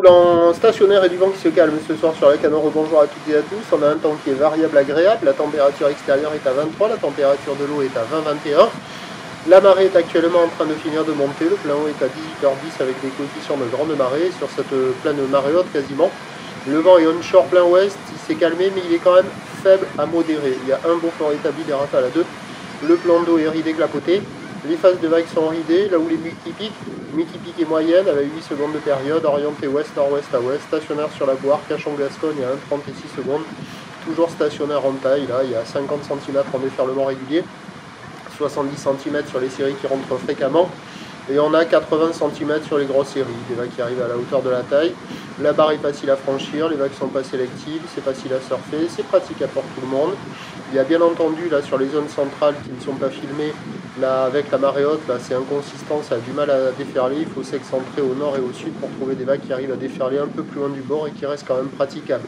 roule en stationnaire et du vent qui se calme ce soir sur la Canor. Bonjour à toutes et à tous. On a un temps qui est variable agréable. La température extérieure est à 23, la température de l'eau est à 20-21. La marée est actuellement en train de finir de monter. Le plein haut est à 18h10 avec des coefficients de grande marée sur cette pleine marée haute quasiment. Le vent est onshore plein ouest, il s'est calmé mais il est quand même faible à modéré. Il y a un beau fort établi, des rafales à 2. Le plan d'eau est ridé clapoté. Les phases de vagues sont ridées, là où les multipiques et moyennes avec 8 secondes de période, orienté ouest-nord-ouest à ouest, stationnaire sur la Boire, Cachan-Gascogne à 1,36 secondes, toujours stationnaire en taille, là il y a 50 cm en déferlement régulier, 70 cm sur les séries qui rentrent fréquemment, et on a 80 cm sur les grosses séries, des vagues qui arrivent à la hauteur de la taille. La barre est facile à franchir, les vagues sont pas sélectives, c'est facile à surfer, c'est pratique pour tout le monde. Il y a bien entendu là sur les zones centrales qui ne sont pas filmées, là avec la marée haute, là c'est inconsistant, ça a du mal à déferler, il faut s'excentrer au nord et au sud pour trouver des vagues qui arrivent à déferler un peu plus loin du bord et qui restent quand même praticables.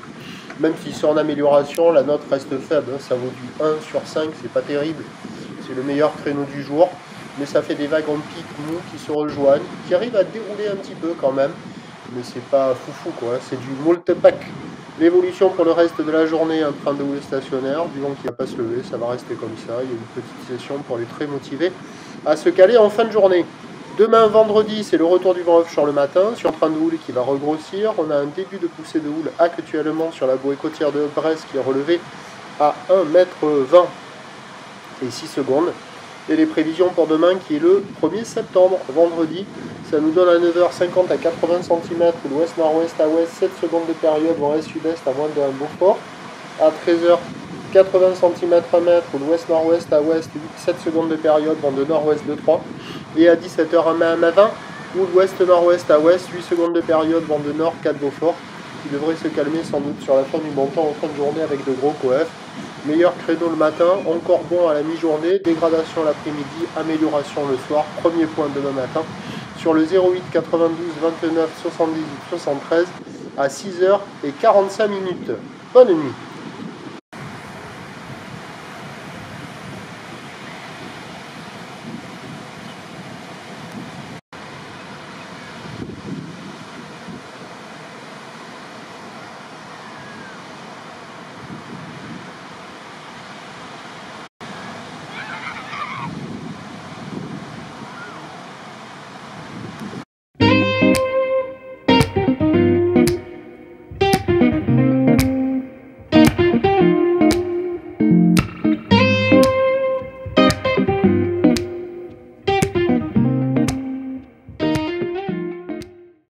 Même si c'est en amélioration, la note reste faible, ça vaut du 1 sur 5, c'est pas terrible, c'est le meilleur créneau du jour, mais ça fait des vagues en pic mou qui se rejoignent, qui arrivent à dérouler un petit peu quand même, mais c'est pas foufou quoi, c'est du moult pack. L'évolution pour le reste de la journée, un train de houle stationnaire, du vent qui ne va pas se lever, ça va rester comme ça. Il y a une petite session pour les très motivés à se caler en fin de journée. Demain, vendredi, c'est le retour du vent offshore le matin, sur un train de houle qui va regrossir. On a un début de poussée de houle actuellement sur la bouée côtière de Brest qui est relevée à 1,20 m et 6 secondes. Et les prévisions pour demain qui est le 1er septembre, vendredi, ça nous donne à 9h50 à 80 cm, l'ouest-nord-ouest à ouest, 7 secondes de période, vent est-sud-est à moins de 1 Beaufort. À 13h, 80 cm 1 mètre, l'ouest-nord-ouest à ouest, 7 secondes de période, vent de nord-ouest de 3. Et à 17h, 1 à 20, ou l'ouest-nord-ouest à ouest, 8 secondes de période, vent de nord 4 Beaufort, qui devrait se calmer sans doute sur la fin du bon temps en fin de journée avec de gros coefs. Meilleur créneau le matin, encore bon à la mi-journée, dégradation l'après-midi, amélioration le soir, premier point demain matin sur le 08 92 29 78 73 à 6h45. Bonne nuit.